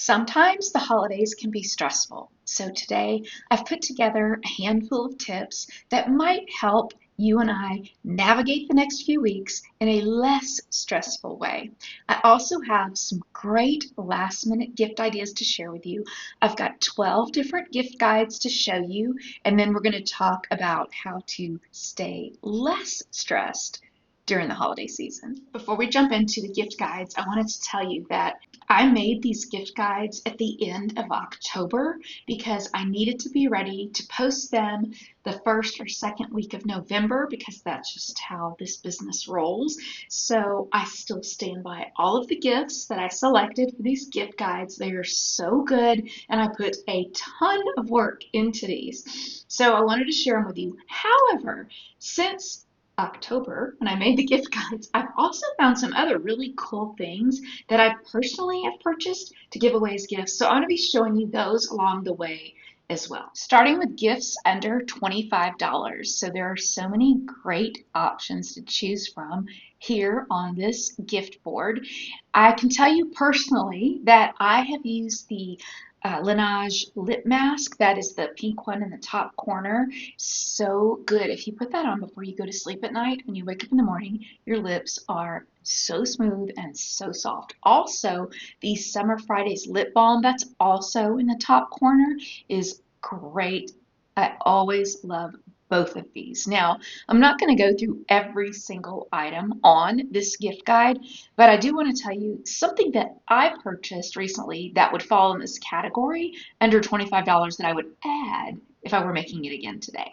Sometimes the holidays can be stressful, so today I've put together a handful of tips that might help you and I navigate the next few weeks in a less stressful way. I also have some great last minute gift ideas to share with you. I've got 12 different gift guides to show you, and then we're going to talk about how to stay less stressed during the holiday season. Before we jump into the gift guides, I wanted to tell you that I made these gift guides at the end of October because I needed to be ready to post them the first or second week of November because that's just how this business rolls. So I still stand by all of the gifts that I selected for these gift guides. They are so good and I put a ton of work into these. So I wanted to share them with you. However, since October when I made the gift guides, I've also found some other really cool things that I personally have purchased to give away as gifts. So I'm going to be showing you those along the way as well. Starting with gifts under $25. So there are so many great options to choose from here on this gift board. I can tell you personally that I have used the Laneige lip mask. That is the pink one in the top corner. So good. If you put that on before you go to sleep at night, when you wake up in the morning, your lips are so smooth and so soft. Also, the Summer Fridays lip balm, that's also in the top corner, is great. I always love both of these. Now, I'm not going to go through every single item on this gift guide, but I do want to tell you something that I purchased recently that would fall in this category under $25 that I would add if I were making it again today.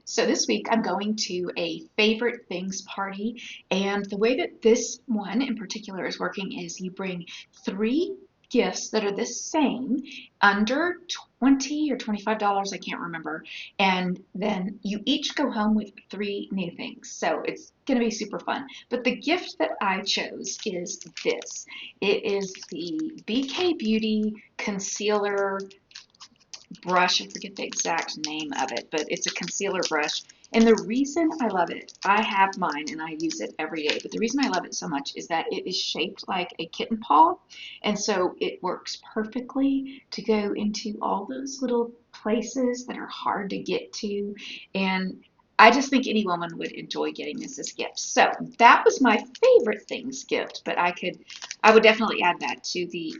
So this week I'm going to a favorite things party, and the way that this one in particular is working is you bring 3 gifts that are the same under $20 or $25, I can't remember, and then you each go home with 3 new things. So it's going to be super fun. But the gift that I chose is this. It is the BK Beauty Concealer brush. I forget the exact name of it, but it's a concealer brush. And the reason I love it, I have mine and I use it every day, but the reason I love it so much is that it is shaped like a kitten paw. And so it works perfectly to go into all those little places that are hard to get to. And I just think any woman would enjoy getting this as gifts. So that was my favorite things gift, but I would definitely add that to the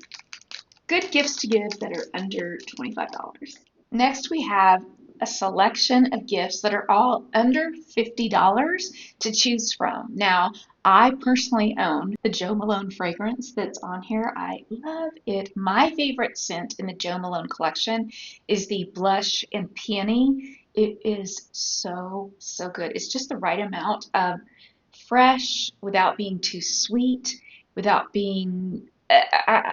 good gifts to give that are under $25. Next, we have a selection of gifts that are all under $50 to choose from. Now, I personally own the Jo Malone fragrance that's on here. I love it. My favorite scent in the Jo Malone collection is the Blush and Peony. It is so, so good. It's just the right amount of fresh without being too sweet, without being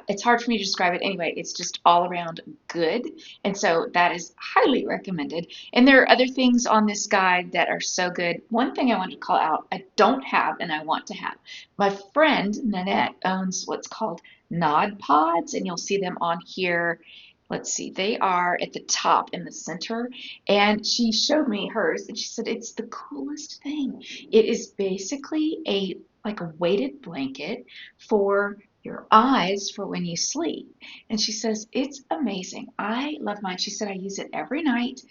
it's hard for me to describe it anyway. It's just all around good. And so that is highly recommended. And there are other things on this guide that are so good. One thing I wanted to call out, I don't have and I want to have. My friend Nanette owns what's called Nod Pods, and you'll see them on here. Let's see, they are at the top in the center. And she showed me hers and she said it's the coolest thing. It is basically like a weighted blanket for your eyes for when you sleep. And she says, it's amazing. I love mine. She said, I use it every night.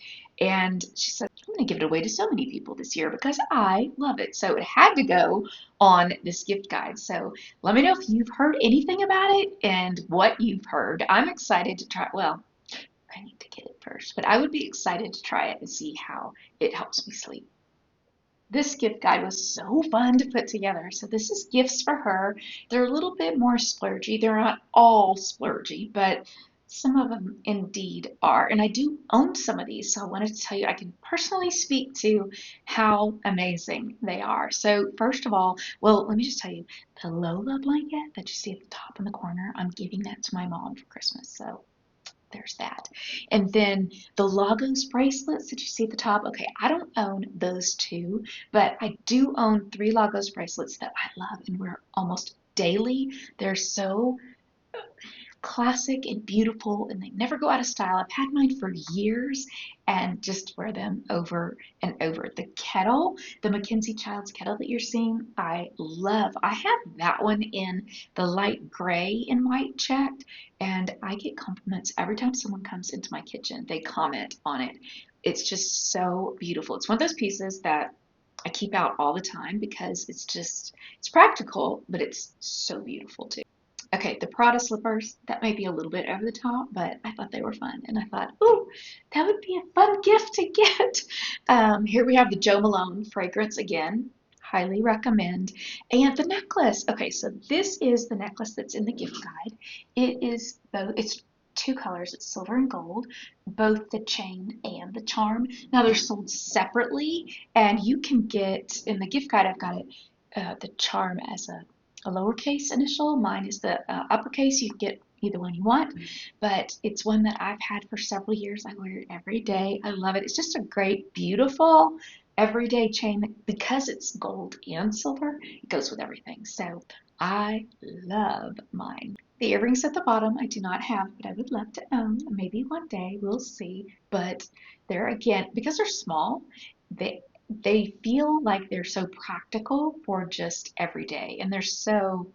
And she said, I'm going to give it away to so many people this year because I love it. So it had to go on this gift guide. So let me know if you've heard anything about it and what you've heard. I'm excited to try. Well, I need to get it first, but I would be excited to try it and see how it helps me sleep. This gift guide was so fun to put together. So this is gifts for her. They're a little bit more splurgy. They're not all splurgy, but some of them indeed are. And I do own some of these, so I wanted to tell you I can personally speak to how amazing they are. So first of all, well, let me just tell you, the Lola blanket that you see at the top in the corner, I'm giving that to my mom for Christmas. So there's that. And then the Lagos bracelets that you see at the top. Okay, I don't own those 2, but I do own 3 Lagos bracelets that I love and wear almost daily. They're so classic and beautiful, and they never go out of style. I've had mine for years and just wear them over and over. The kettle, the Mackenzie Childs kettle that you're seeing, I love. I have that one in the light gray and white checked, and I get compliments every time someone comes into my kitchen. They comment on it. It's just so beautiful. It's one of those pieces that I keep out all the time because it's practical, but it's so beautiful too. Okay, the Prada slippers, that may be a little bit over the top, but I thought they were fun. And I thought, ooh, that would be a fun gift to get. Here we have the Jo Malone fragrance again. Highly recommend. And the necklace. Okay, so this is the necklace that's in the gift guide. It is both, it's two colors, it's silver and gold, both the chain and the charm. Now they're sold separately, and you can get, in the gift guide, I've got it, the charm as a lowercase initial. Mine is the uppercase. You can get either one you want, but it's one that I've had for several years. I wear it every day. I love it. It's just a great, beautiful, everyday chain because it's gold and silver. It goes with everything. So I love mine. The earrings at the bottom I do not have, but I would love to own. Maybe one day, we'll see. But they're, again, because they're small, they feel like they're so practical for just every day, and they're so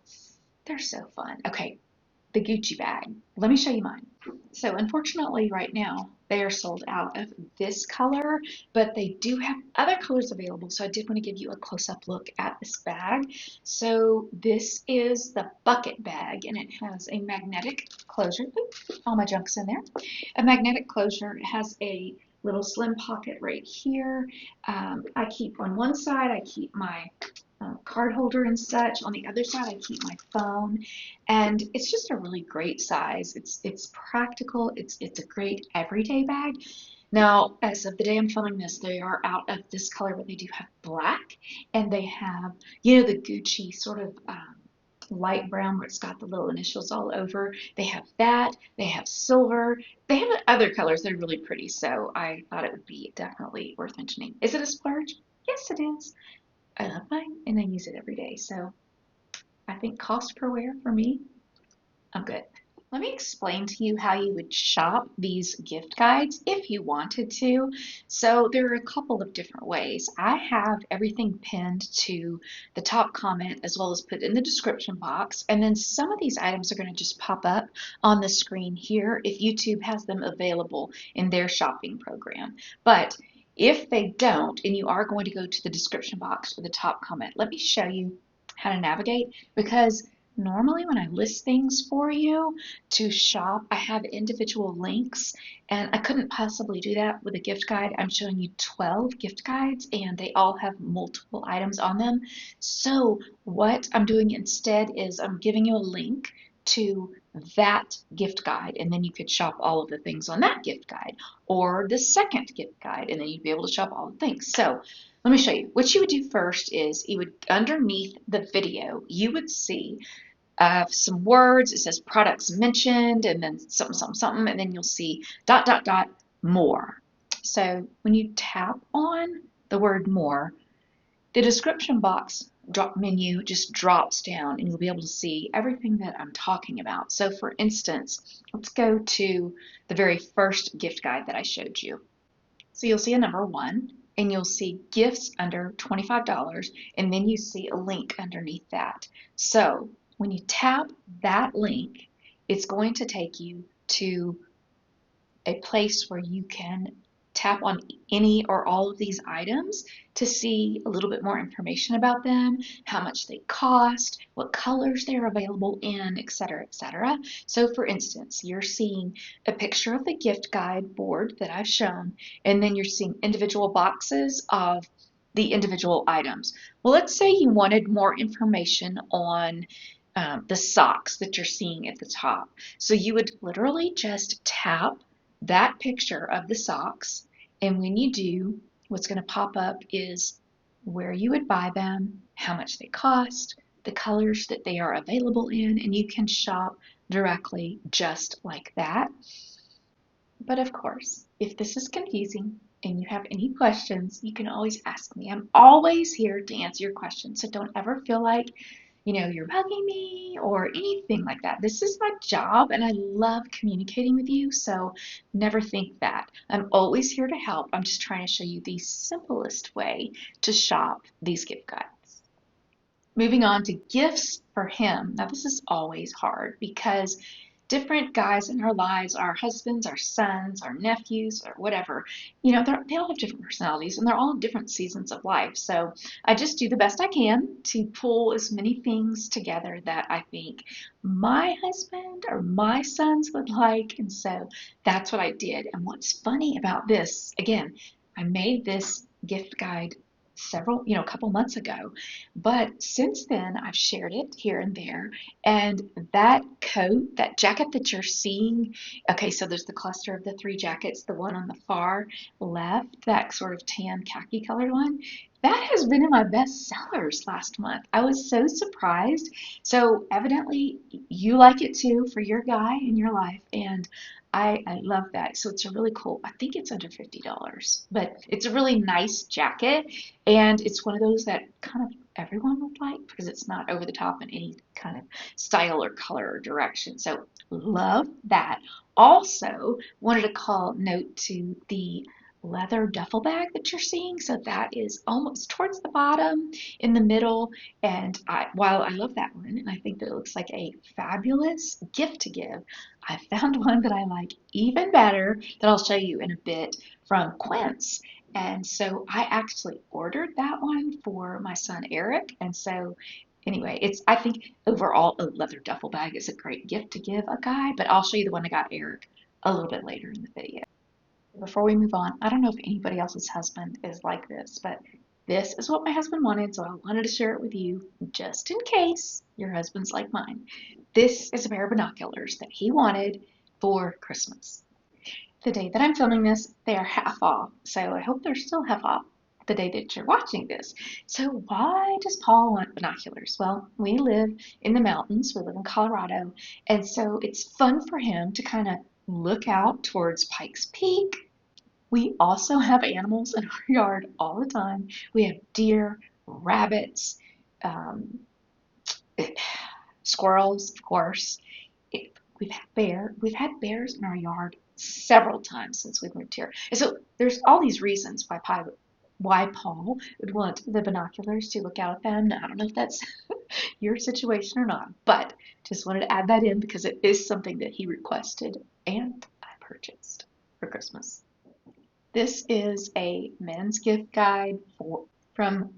fun. Okay, the Gucci bag. Let me show you mine. So unfortunately right now they are sold out of this color, but they do have other colors available. So I did want to give you a close-up look at this bag. So this is the bucket bag, and it has a magnetic closure. Oops, all my junk's in there. A magnetic closure. It has a little slim pocket right here. I keep on one side, I keep my card holder and such. On the other side, I keep my phone, and it's just a really great size. It's practical. It's a great everyday bag. Now, as of the day I'm filming this, they are out of this color, but they do have black, and they have, the Gucci sort of light brown where it's got the little initials all over. They have that. They have silver. They have other colors. They're really pretty, so I thought it would be definitely worth mentioning. Is it a splurge? Yes, it is. I love mine, and I use it every day. So I think cost per wear for me, I'm good. Let me explain to you how you would shop these gift guides if you wanted to. So there are a couple of different ways. I have everything pinned to the top comment as well as put in the description box. And then some of these items are going to just pop up on the screen here if YouTube has them available in their shopping program. But if they don't, and you are going to go to the description box or the top comment, let me show you how to navigate, because normally when I list things for you to shop, I have individual links, and I couldn't possibly do that with a gift guide. I'm showing you 12 gift guides, and they all have multiple items on them. So what I'm doing instead is I'm giving you a link to that gift guide, and then you could shop all of the things on that gift guide, or the second gift guide, and then you'd be able to shop all the things. So let me show you. What you would do first is you would, underneath the video, you would see some words. It says products mentioned, and then something, something, something, and then you'll see ... more. So when you tap on the word more, the description box drop menu just drops down, and you'll be able to see everything that I'm talking about. So for instance, let's go to the very first gift guide that I showed you. So you'll see a number 1, and you'll see gifts under $25, and then you see a link underneath that. So when you tap that link, it's going to take you to a place where you can tap on any or all of these items to see a little bit more information about them, how much they cost, what colors they're available in, etc., etc. So for instance, you're seeing a picture of the gift guide board that I've shown, and then you're seeing individual boxes of the individual items. Well, let's say you wanted more information on the socks that you're seeing at the top. So you would literally just tap that picture of the socks, and when you do, what's going to pop up is where you would buy them, how much they cost, the colors that they are available in, and you can shop directly just like that. But of course, if this is confusing and you have any questions, you can always ask me. I'm always here to answer your questions, so don't ever feel like you're bugging me or anything like that. This is my job and I love communicating with you, so never think that. I'm always here to help. I'm just trying to show you the simplest way to shop these gift guides. Moving on to gifts for him. Now, this is always hard because different guys in our lives, our husbands, our sons, our nephews, or whatever, they all have different personalities and they're all in different seasons of life. So I just do the best I can to pull as many things together that I think my husband or my sons would like. And so that's what I did. And what's funny about this, again, I made this gift guide a couple months ago, but since then I've shared it here and there. And that coat, that jacket that you're seeing, okay, so there's the cluster of the three jackets, the one on the far left, that sort of tan khaki colored one, that has been in my best sellers last month. I was so surprised. So evidently you like it too for your guy in your life, and I love that. So it's a really cool, I think it's under $50, but it's a really nice jacket, and it's one of those that kind of everyone would like because it's not over the top in any kind of style or color or direction. So love that. Also wanted to call note to the leather duffel bag that you're seeing. So that is almost towards the bottom in the middle. And while I love that one and I think that it looks like a fabulous gift to give, I found one that I like even better that I'll show you in a bit from Quince. And so I actually ordered that one for my son Eric. And so anyway, I think overall a leather duffel bag is a great gift to give a guy, but I'll show you the one I got Eric a little bit later in the video. Before we move on, I don't know if anybody else's husband is like this, but this is what my husband wanted, so I wanted to share it with you just in case your husband's like mine. This is a pair of binoculars that he wanted for Christmas. The day that I'm filming this, they are half off, so I hope they're still half off the day that you're watching this. So why does Paul want binoculars? Well, we live in the mountains, we live in Colorado, and so it's fun for him to kind of look out towards Pikes Peak. We also have animals in our yard all the time. We have deer, rabbits, um, squirrels, of course. We've had bears in our yard several times since we've moved here. And so there's all these reasons why Paul would want the binoculars to look out at them. Now, I don't know if that's your situation or not, but just wanted to add that in because it is something that he requested and I purchased for Christmas. This is a men's gift guide from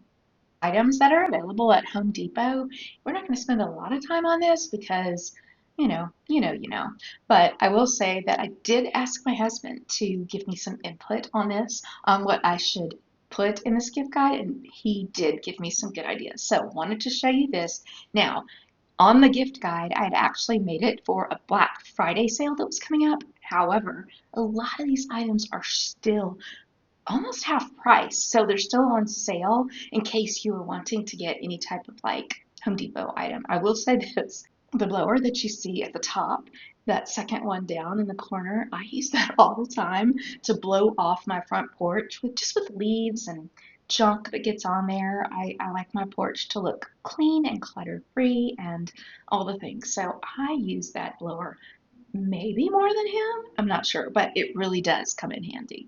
items that are available at Home Depot. We're not going to spend a lot of time on this because, but I will say that I did ask my husband to give me some input on this, on what I should put in this gift guide, and he did give me some good ideas. So wanted to show you this. Now, on the gift guide, I had actually made it for a Black Friday sale that was coming up. However, a lot of these items are still almost half price, so they're still on sale in case you were wanting to get any type of like Home Depot item. I will say this, the blower that you see at the top, that second one down in the corner, I use that all the time to blow off my front porch with leaves and junk that gets on there. I like my porch to look clean and clutter free and all the things. So I use that blower maybe more than him. I'm not sure, but it really does come in handy.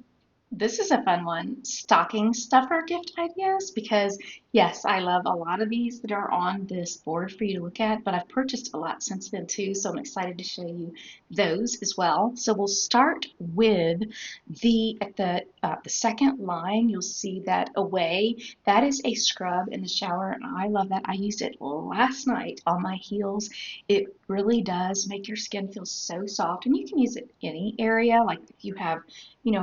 This is a fun one, stocking stuffer gift ideas, because yes, I love a lot of these that are on this board for you to look at, but I've purchased a lot since then too, so I'm excited to show you those as well. So we'll start with at the second line, you'll see that Away. That is a scrub in the shower, and I love that. I used it last night on my heels. It really does make your skin feel so soft, and you can use it any area, like if you have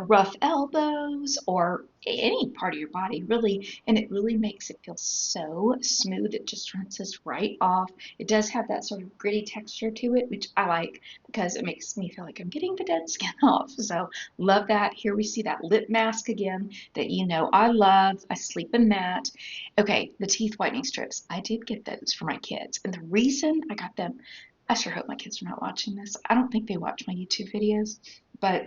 rough elbows or any part of your body, really, and it really makes it feel so smooth. It just rinses right off. It does have that sort of gritty texture to it, which I like because it makes me feel like I'm getting the dead skin off. So love that. Here we see that lip mask again that I love. I sleep in that. Okay, the teeth whitening strips. I did get those for my kids, and the reason I got them, I sure hope my kids are not watching this. I don't think they watch my YouTube videos, but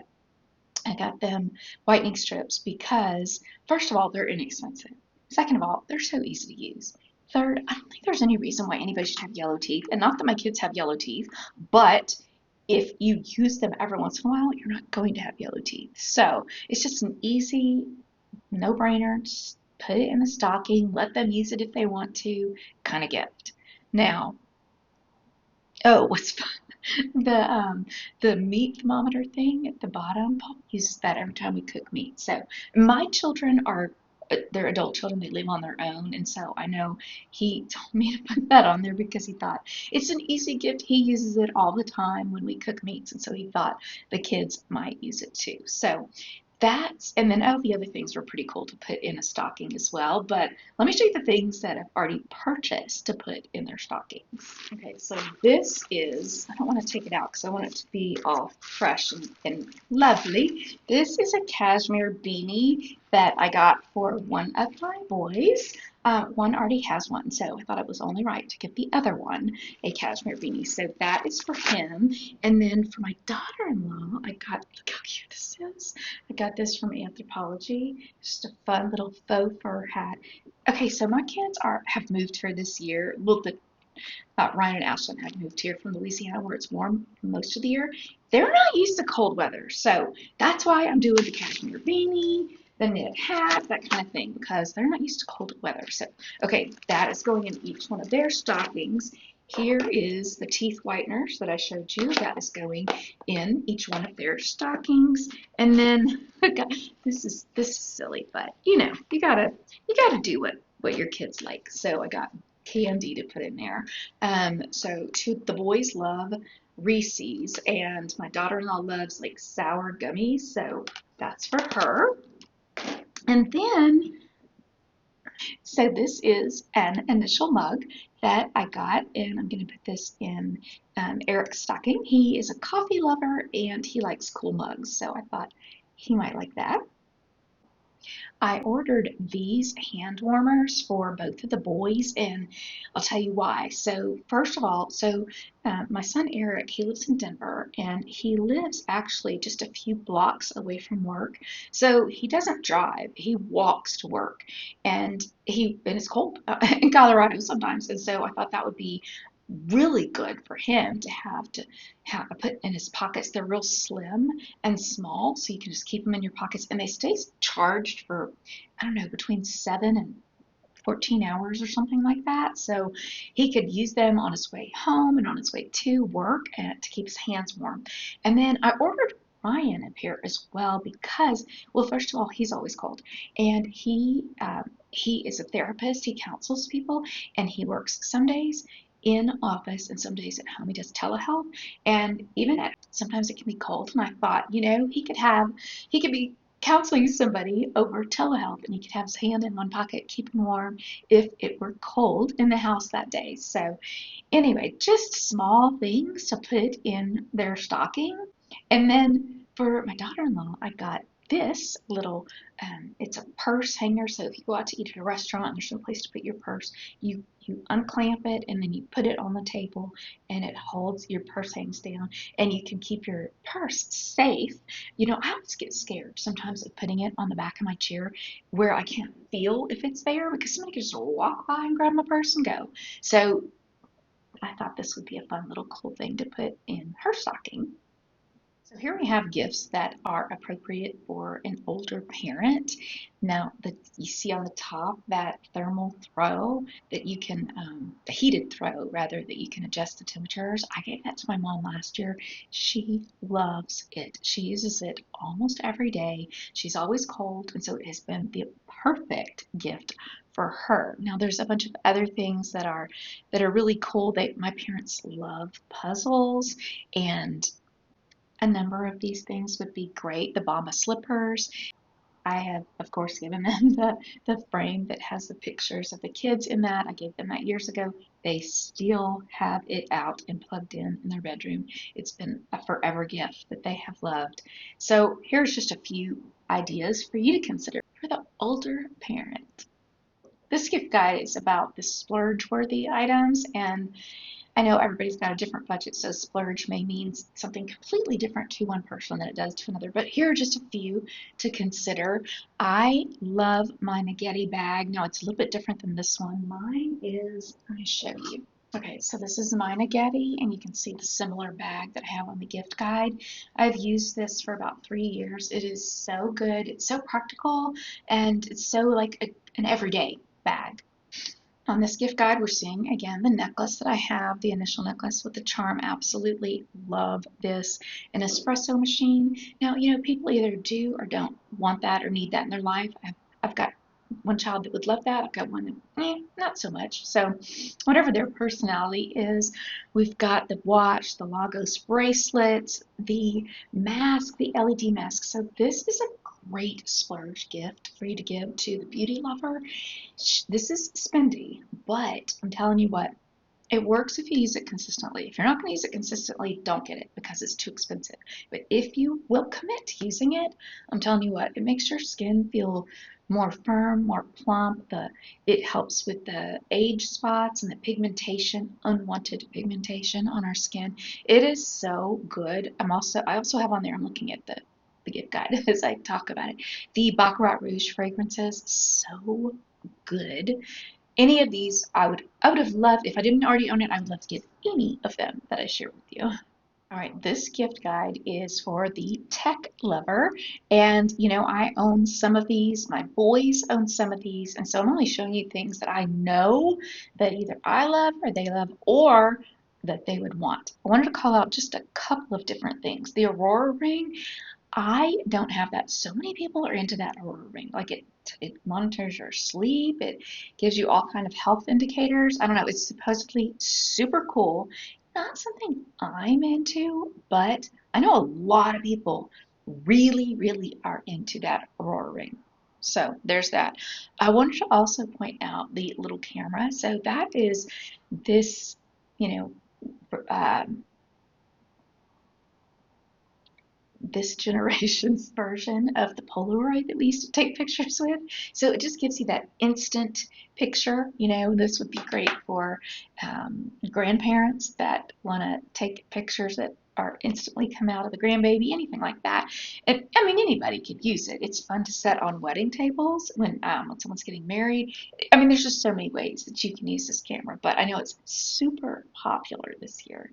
I got them whitening strips because, first of all, they're inexpensive. Second of all, they're so easy to use. third, I don't think there's any reason why anybody should have yellow teeth. And not that my kids have yellow teeth, but if you use them every once in a while, you're not going to have yellow teeth. So it's just an easy no-brainer. Just put it in the stocking, let them use it if they want to, kind of gift. Now, oh, what's fun? The meat thermometer thing at the bottom, Paul uses that every time we cook meat. So my children are they're adult children, they live on their own, and so I know he told me to put that on there because he thought it's an easy gift. He uses it all the time when we cook meats, and so he thought the kids might use it too. So that's, and then oh, the other things were pretty cool to put in a stocking as well. But let me show you the things that I've already purchased to put in their stockings. Okay, so this is, I don't want to take it out because I want it to be all fresh and lovely. This is a cashmere beanie that I got for one of my boys. One already has one, so I thought it was only right to give the other one a cashmere beanie. So that is for him. And then for my daughter-in-law, I got, look how cute this is. I got this from Anthropologie, just a fun little faux fur hat. Okay, so my kids have moved here this year. Well, Ryan and Ashlyn have moved here from Louisiana where it's warm most of the year. They're not used to cold weather, so that's why I'm doing the cashmere beanie, the knit hat, that kind of thing, because they're not used to cold weather. So, okay, that is going in each one of their stockings. Here is the teeth whiteners that I showed you. That is going in each one of their stockings. And then this is silly, but you know, you gotta do what your kids like. So I got candy to put in there. So the boys love Reese's, and my daughter-in-law loves like sour gummies, so that's for her. And then, so this is an initial mug that I got, and I'm going to put this in Eric's stocking. He is a coffee lover, and he likes cool mugs, so I thought he might like that. I ordered these hand warmers for both of the boys, and I'll tell you why. So first of all, my son Eric, he lives in Denver, and he lives actually just a few blocks away from work. So he doesn't drive; he walks to work, and it's cold in Colorado sometimes, and so I thought that would be really good for him to have put in his pockets. They're real slim and small, so you can just keep them in your pockets, and they stay charged for, I don't know, between 7 and 14 hours or something like that. So he could use them on his way home and on his way to work and to keep his hands warm. And then I ordered Ryan a pair as well because, well, first of all, he's always cold, and he is a therapist. He counsels people, and he works some days in office and some days at home. He does telehealth, and even sometimes it can be cold. And I thought, you know, he could be counseling somebody over telehealth, and he could have his hand in one pocket, keep him warm if it were cold in the house that day. So anyway, just small things to put in their stocking. And then for my daughter-in-law, I got this little, it's a purse hanger. So if you go out to eat at a restaurant and there's no place to put your purse, you unclamp it and then you put it on the table, and it holds, your purse hangs down, and you can keep your purse safe. You know, I always get scared sometimes of putting it on the back of my chair where I can't feel if it's there, because somebody could just walk by and grab my purse and go. So I thought this would be a fun little cool thing to put in her stocking. So here we have gifts that are appropriate for an older parent. Now, you see on the top that thermal throw that you can, the heated throw rather, that you can adjust the temperatures. I gave that to my mom last year. She loves it. She uses it almost every day. She's always cold, and so it has been the perfect gift for her. Now, there's a bunch of other things that are really cool. My parents love puzzles, and a number of these things would be great. The Bamba slippers. I have, of course, given them the frame that has the pictures of the kids in that. I gave them that years ago. They still have it out and plugged in their bedroom. It's been a forever gift that they have loved. So here's just a few ideas for you to consider for the older parent. This gift guide is about the splurge-worthy items, and I know everybody's got a different budget, so splurge may mean something completely different to one person than it does to another. But here are just a few to consider. I love my Naghetti bag. Now it's a little bit different than this one. Mine is, let me show you. Okay, so this is my Naghetti, and you can see the similar bag that I have on the gift guide. I've used this for about 3 years. It is so good. It's so practical, and it's so like an everyday bag. On this gift guide, we're seeing again the necklace that I have, the initial necklace with the charm. Absolutely love this. An espresso machine. Now, people either do or don't want that or need that in their life. I've got one child that would love that. I've got one that, not so much. So, whatever their personality is, we've got the watch, the Lagos bracelets, the mask, the LED mask. So, this is a great splurge gift for you to give to the beauty lover. This is spendy, but I'm telling you what, it works if you use it consistently. If you're not going to use it consistently, don't get it because it's too expensive. But if you will commit to using it, I'm telling you what, it makes your skin feel more firm, more plump. It helps with the age spots and the pigmentation, unwanted pigmentation on our skin. It is so good. I also have on there, I'm looking at the gift guide as I talk about it. The Baccarat Rouge fragrances, so good. Any of these I would have loved, if I didn't already own it, I would love to get any of them that I share with you. All right, this gift guide is for the tech lover. And, I own some of these. My boys own some of these. And so I'm only showing you things that I know that either I love or they love or that they would want. I wanted to call out just a couple of different things. The Aurora ring, I don't have that. So many people are into that Aurora ring. Like it monitors your sleep. It gives you all kind of health indicators. I don't know. It's supposedly super cool. Not something I'm into, but I know a lot of people really, really are into that Aurora ring. So there's that. I wanted to also point out the little camera. So that is this, you know, um, this generation's version of the Polaroid that we used to take pictures with. So it just gives you that instant picture. This would be great for grandparents that want to take pictures that are instantly come out of the grandbaby, anything like that. I mean, anybody could use it. It's fun to set on wedding tables when someone's getting married. I mean, there's just so many ways that you can use this camera, but I know it's super popular this year.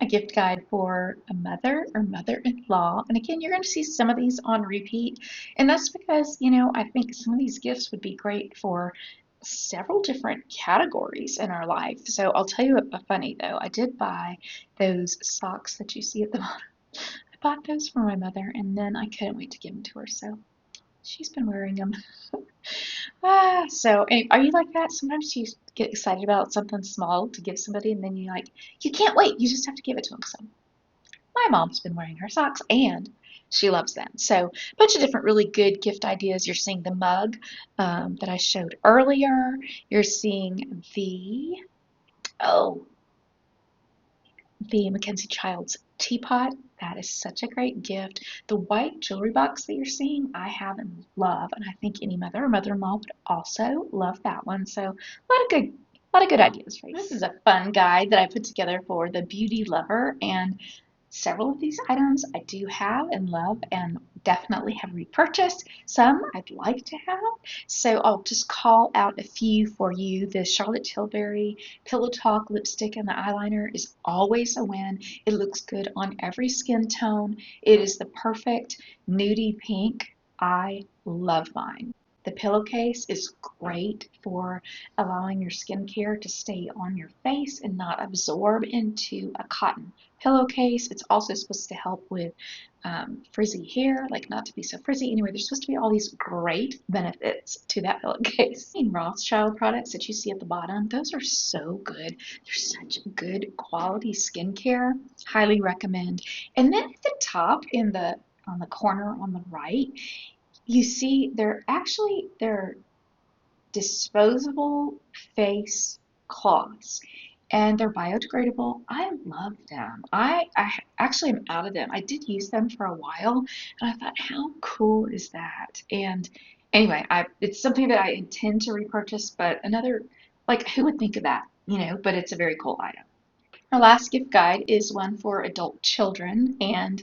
A gift guide for a mother or mother-in-law. And again, you're going to see some of these on repeat. And that's because, I think some of these gifts would be great for several different categories in our life. So I'll tell you a funny though. I did buy those socks that you see at the bottom. I bought those for my mother and then I couldn't wait to give them to her. So she's been wearing them. So are you like that? Sometimes you get excited about something small to give somebody, and then you can't wait. You just have to give it to them. So my mom's been wearing her socks, and she loves them. So a bunch of different really good gift ideas. You're seeing the mug that I showed earlier. You're seeing oh, the Mackenzie Childs teapot. That is such a great gift. The white jewelry box that you're seeing, I have and love, and I think any mother or mother-in-law would also love that one. So a lot of good ideas for you. This is a fun guide that I put together for the beauty lover, and several of these items I do have and love and definitely have repurchased. Some I'd like to have. So I'll just call out a few for you. The Charlotte Tilbury Pillow Talk lipstick and the eyeliner is always a win. It looks good on every skin tone. It is the perfect nudie pink. I love mine. The pillowcase is great for allowing your skincare to stay on your face and not absorb into a cotton pillowcase. It's also supposed to help with frizzy hair, like not to be so frizzy. Anyway, there's supposed to be all these great benefits to that pillowcase. Rothschild products that you see at the bottom, those are so good. They're such good quality skincare. Highly recommend. And then at the top on the corner on the right, you see they're disposable face cloths and they're biodegradable. I love them. I actually am out of them. I did use them for a while and I thought, how cool is that? And anyway, it's something that I intend to repurchase, but like who would think of that? but it's a very cool item. Our last gift guide is one for adult children, and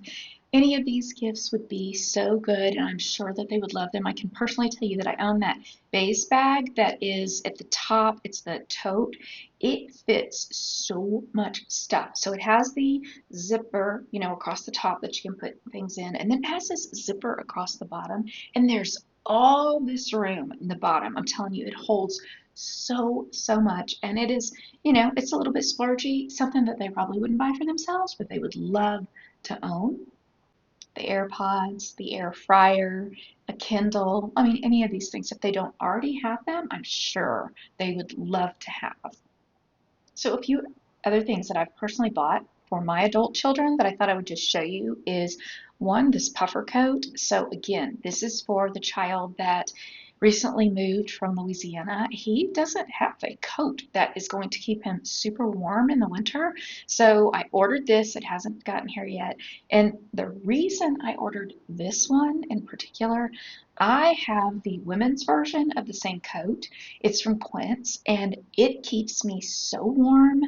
any of these gifts would be so good, and I'm sure that they would love them. I can personally tell you that I own that vase bag that is at the top. It's the tote. It fits so much stuff. So it has the zipper, across the top that you can put things in, and then it has this zipper across the bottom, and there's all this room in the bottom. I'm telling you, it holds so much, and it is, it's a little bit splurgy, something that they probably wouldn't buy for themselves, but they would love to own. The AirPods, the air fryer, a Kindle. I mean, any of these things, if they don't already have them, I'm sure they would love to have. So a few other things that I've personally bought for my adult children that I thought I would just show you is one, this puffer coat. So again, this is for the child that recently moved from Louisiana. He doesn't have a coat that is going to keep him super warm in the winter. So I ordered this. It hasn't gotten here yet. And the reason I ordered this one in particular, I have the women's version of the same coat. It's from Quince, and it keeps me so warm.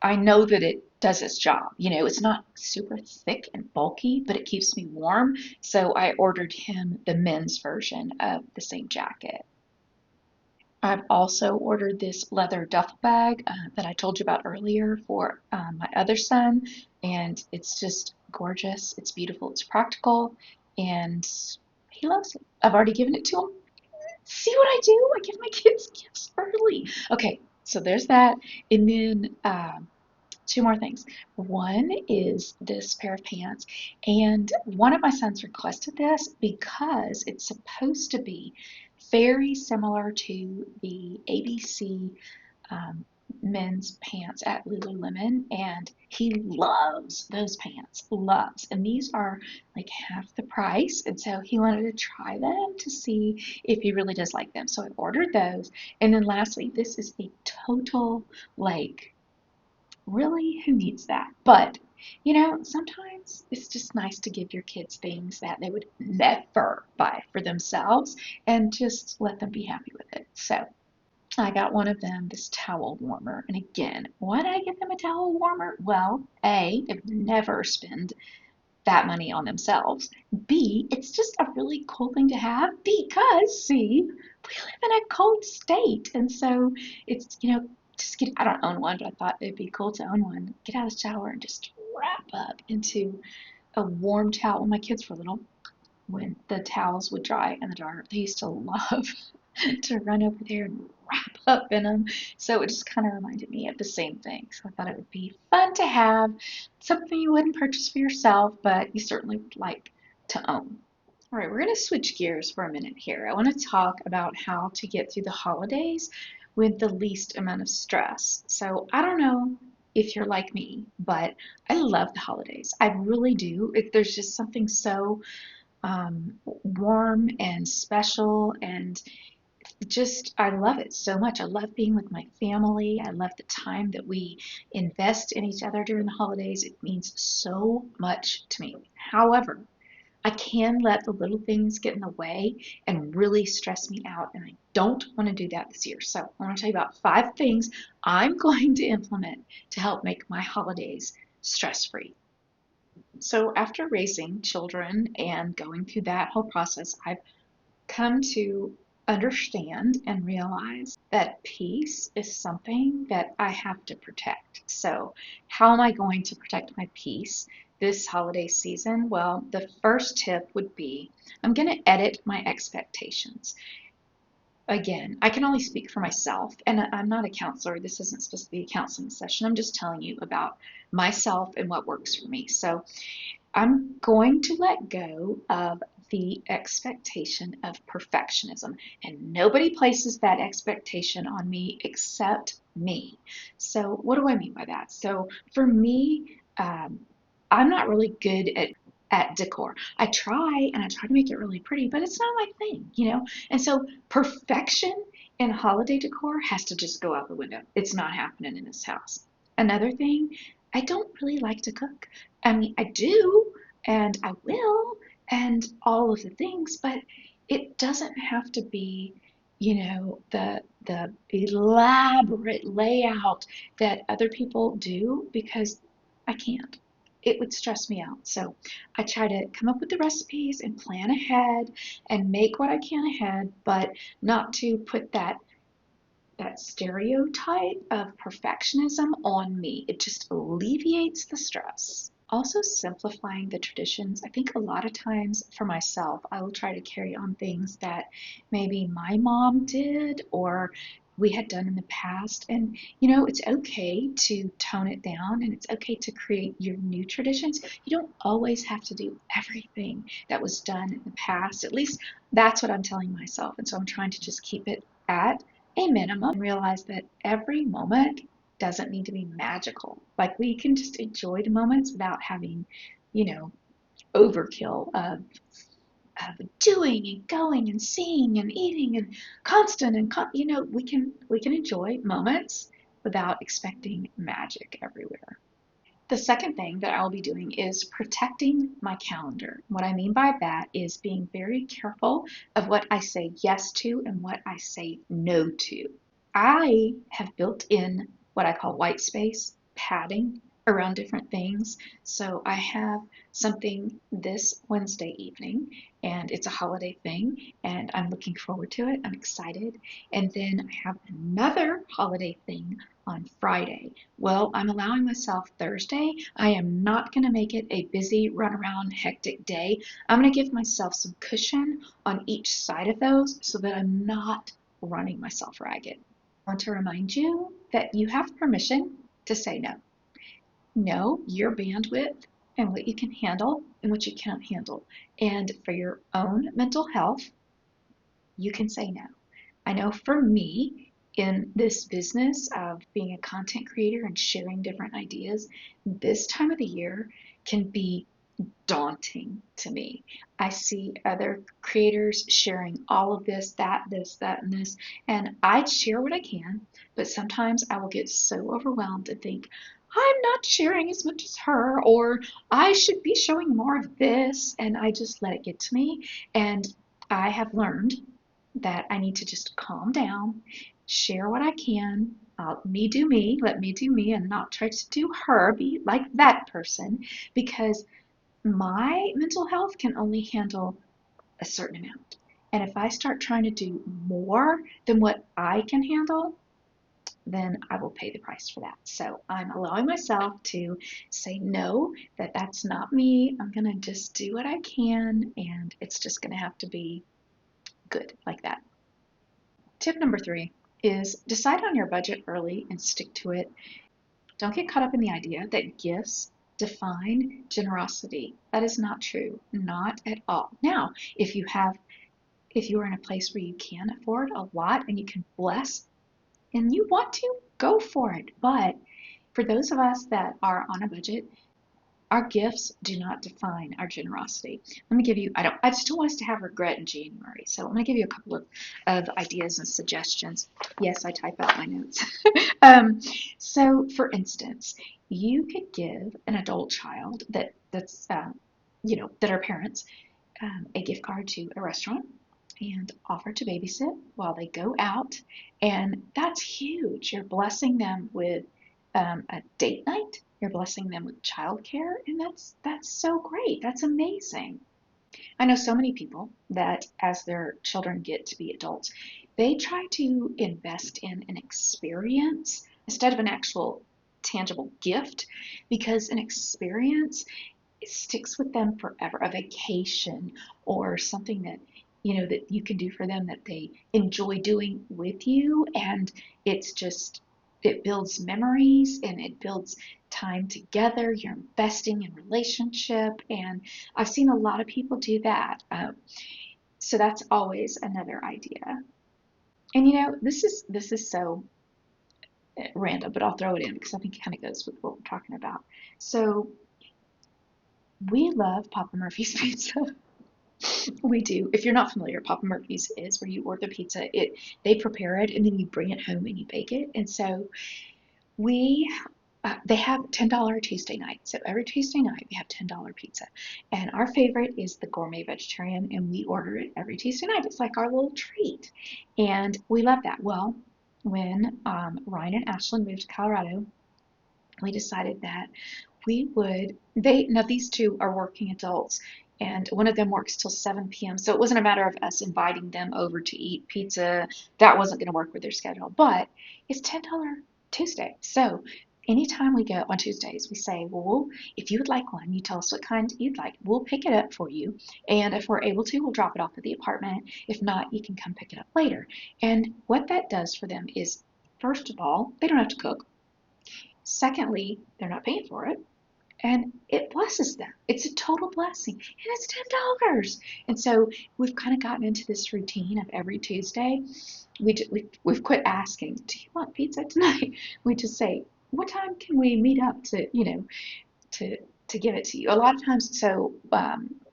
I know that it does its job. It's not super thick and bulky, but it keeps me warm. So I ordered him the men's version of the same jacket. I've also ordered this leather duffel bag that I told you about earlier for my other son, and it's just gorgeous. It's beautiful. It's practical, and he loves it. I've already given it to him. See what I do? I give my kids gifts early. Okay, so there's that. And then two more things. One is this pair of pants, and one of my sons requested this because it's supposed to be very similar to the ABC um, men's pants at Lululemon, and he loves those pants, loves. And these are like half the price, and so he wanted to try them to see if he really does like them. So I ordered those. And then lastly, this is a total like, really, who needs that? But sometimes it's just nice to give your kids things that they would never buy for themselves and just let them be happy with it. So I got one of them this towel warmer. And again, why did I get them a towel warmer? Well, A, they would never spend that money on themselves. B, it's just a really cool thing to have because, see, we live in a cold state. And so it's, just get, I don't own one, but I thought it'd be cool to own one. Get out of the shower and just wrap up into a warm towel. When my kids were little, when the towels would dry in the dark, they used to love to run over there and wrap up in them. So it just kind of reminded me of the same thing. So I thought it would be fun to have something you wouldn't purchase for yourself, but you certainly would like to own. All right, we're going to switch gears for a minute here. I want to talk about how to get through the holidays with the least amount of stress. So I don't know if you're like me, but I love the holidays. I really do. There's just something so warm and special, and just I love it so much. I love being with my family. I love the time that we invest in each other during the holidays. It means so much to me. However, I can let the little things get in the way and really stress me out, and I don't want to do that this year. So I want to tell you about 5 things I'm going to implement to help make my holidays stress-free. So after raising children and going through that whole process, I've come to understand and realize that peace is something that I have to protect. So how am I going to protect my peace this holiday season? Well, the first tip would be I'm going to edit my expectations. Again, I can only speak for myself, and I'm not a counselor. This isn't supposed to be a counseling session. I'm just telling you about myself and what works for me. So I'm going to let go of the expectation of perfectionism, and nobody places that expectation on me except me. So what do I mean by that? So for me, I'm not really good at decor. I try and I try to make it really pretty, but it's not my thing. And so perfection in holiday decor has to just go out the window. It's not happening in this house. Another thing, I don't really like to cook. I mean, I do, and I will, and all of the things, but it doesn't have to be the elaborate layout that other people do because I can't. It would stress me out. So I try to come up with the recipes and plan ahead and make what I can ahead, but not to put that stereotype of perfectionism on me. It just alleviates the stress. Also, simplifying the traditions. I think a lot of times for myself, I will try to carry on things that maybe my mom did or we had done in the past. And, it's okay to tone it down and it's okay to create your new traditions. You don't always have to do everything that was done in the past. At least that's what I'm telling myself. And so I'm trying to just keep it at a minimum and realize that every moment doesn't need to be magical. Like we can just enjoy the moments without having, you know, overkill of doing and going and seeing and eating and constant and we can enjoy moments without expecting magic everywhere. The second thing that I'll be doing is protecting my calendar. What I mean by that is being very careful of what I say yes to and what I say no to. I have built in what I call white space padding around different things. So I have something this Wednesday evening, and it's a holiday thing, and I'm looking forward to it. I'm excited. And then I have another holiday thing on Friday. Well, I'm allowing myself Thursday. I am not going to make it a busy, run around, hectic day. I'm going to give myself some cushion on each side of those so that I'm not running myself ragged. I want to remind you that you have permission to say no. Know your bandwidth and what you can handle and what you can't handle. And for your own mental health, you can say no. I know for me, in this business of being a content creator and sharing different ideas, this time of the year can be daunting to me. I see other creators sharing all of this, that, and this, and I share what I can, but sometimes I will get so overwhelmed and think, I'm not sharing as much as her, or I should be showing more of this, and I just let it get to me. And I have learned that I need to just calm down, share what I can, me do me, let me do me, and not try to do her, be like that person, because my mental health can only handle a certain amount. And if I start trying to do more than what I can handle, then I will pay the price for that. So I'm allowing myself to say no, that's not me. I'm going to just do what I can, and it's just going to have to be good like that. Tip number 3 is decide on your budget early and stick to it. Don't get caught up in the idea that gifts define generosity. That is not true, not at all. Now, if you are in a place where you can afford a lot and you can bless and you want to, go for it. But for those of us that are on a budget, our gifts do not define our generosity. Let me give you, I just don't want us to have regret in January. So I'm going to give you a couple of ideas and suggestions. Yes, I type out my notes. So for instance, you could give an adult child that are parents, a gift card to a restaurant and offer to babysit while they go out. And that's huge. You're blessing them with a date night. You're blessing them with childcare, and that's so great. That's amazing. I know so many people that as their children get to be adults, they try to invest in an experience instead of an actual tangible gift because an experience sticks with them forever. A vacation or something that you can do for them that they enjoy doing with you, and it builds memories and it builds time together. You're investing in relationship, and I've seen a lot of people do that. So that's always another idea. And this is so random, but I'll throw it in because I think it kind of goes with what we're talking about. So we love Papa Murphy's pizza. We do. If you're not familiar, Papa Murphy's is where you order pizza. They prepare it and then you bring it home and you bake it. And so we They have $10 Tuesday night. So every Tuesday night we have $10 pizza. And our favorite is the gourmet vegetarian, and we order it every Tuesday night. It's like our little treat. And we love that. Well, when Ryan and Ashlyn moved to Colorado, we decided that now these two are working adults, and one of them works till 7 p.m. So it wasn't a matter of us inviting them over to eat pizza. That wasn't going to work with their schedule, but it's $10 Tuesday. So anytime we go on Tuesdays, we say, well, if you would like one, you tell us what kind you'd like. We'll pick it up for you. And if we're able to, we'll drop it off at the apartment. If not, you can come pick it up later. And what that does for them is, first of all, they don't have to cook. Secondly, they're not paying for it, and it blesses them. It's a total blessing, and it's $10. And so we've kind of gotten into this routine of every Tuesday. We've quit asking, do you want pizza tonight? We just say, what time can we meet up to give it to you? A lot of times, so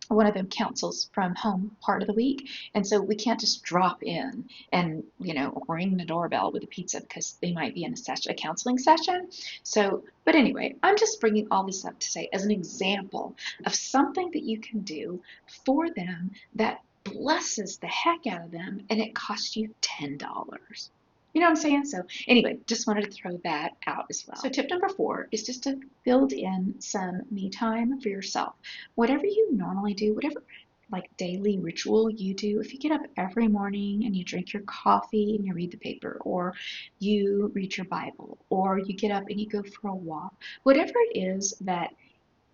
one of them counsels from home part of the week, and so we can't just drop in and ring the doorbell with a pizza because they might be in a counseling session. So, but anyway, I'm just bringing all this up to say as an example of something that you can do for them that blesses the heck out of them, and it costs you $10. You know what I'm saying? So anyway, just wanted to throw that out as well. So tip number 4 is just to build in some me time for yourself. Whatever you normally do, whatever like daily ritual you do, if you get up every morning and you drink your coffee and you read the paper, or you read your Bible, or you get up and you go for a walk, whatever it is that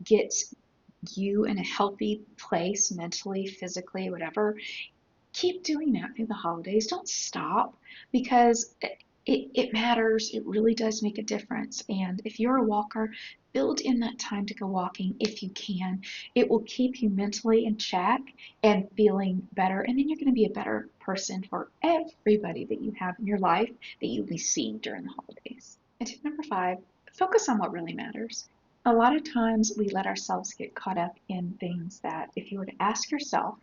gets you in a healthy place mentally, physically, whatever, keep doing that through the holidays. Don't stop, because it matters. It really does make a difference. And if you're a walker, build in that time to go walking if you can. It will keep you mentally in check and feeling better. And then you're going to be a better person for everybody that you have in your life that you'll be seeing during the holidays. And tip number 5, focus on what really matters. A lot of times we let ourselves get caught up in things that, if you were to ask yourself,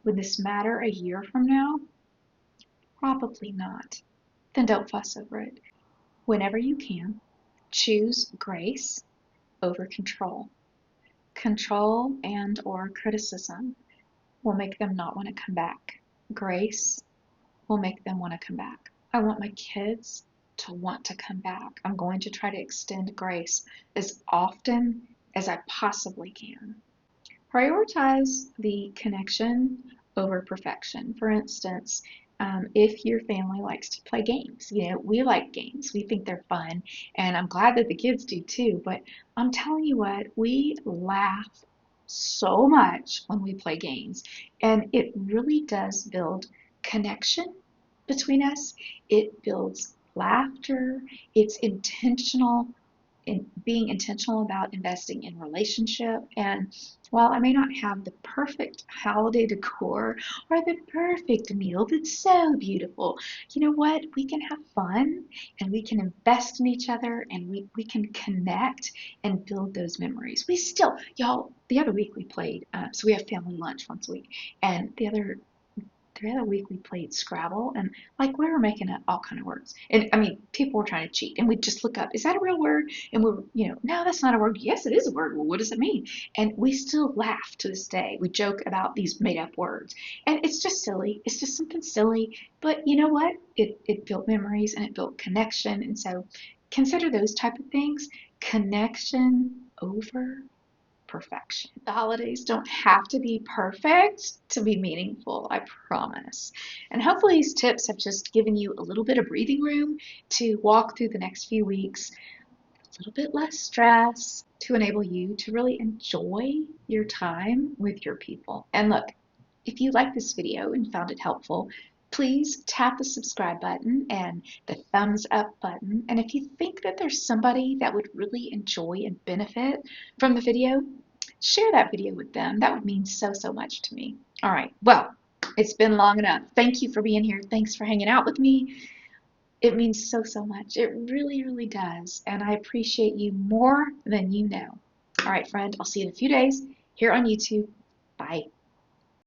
would this matter a year from now? Probably not. Then don't fuss over it. Whenever you can, choose grace over control. Control and or criticism will make them not want to come back. Grace will make them want to come back. I want my kids to want to come back. I'm going to try to extend grace as often as I possibly can. Prioritize the connection over perfection. For instance, if your family likes to play games, we like games. We think they're fun, and I'm glad that the kids do too, but I'm telling you what, we laugh so much when we play games, and it really does build connection between us. It builds laughter. It's intentional, in being intentional about investing in relationship. And while I may not have the perfect holiday decor or the perfect meal that's so beautiful, you know what? We can have fun, and we can invest in each other, and we can connect and build those memories. We still, y'all, the other week we played, so we have family lunch once a week, and the other week we played Scrabble, and like we were making up all kind of words. And I mean, people were trying to cheat, and we'd just look up, is that a real word? And we were, no, that's not a word. Yes, it is a word. Well, what does it mean? And we still laugh to this day. We joke about these made up words. And it's just silly. It's just something silly. But you know what? It built memories, and it built connection. And so consider those type of things. Connection over perfection. The holidays don't have to be perfect to be meaningful, I promise. And hopefully these tips have just given you a little bit of breathing room to walk through the next few weeks, a little bit less stress, to enable you to really enjoy your time with your people. And look, if you like this video and found it helpful, please tap the subscribe button and the thumbs up button. And if you think that there's somebody that would really enjoy and benefit from the video, share that video with them. That would mean so, so much to me. All right, well, it's been long enough. Thank you for being here. Thanks for hanging out with me. It means so, so much. It really, really does. And I appreciate you more than you know. All right, friend, I'll see you in a few days here on YouTube. Bye.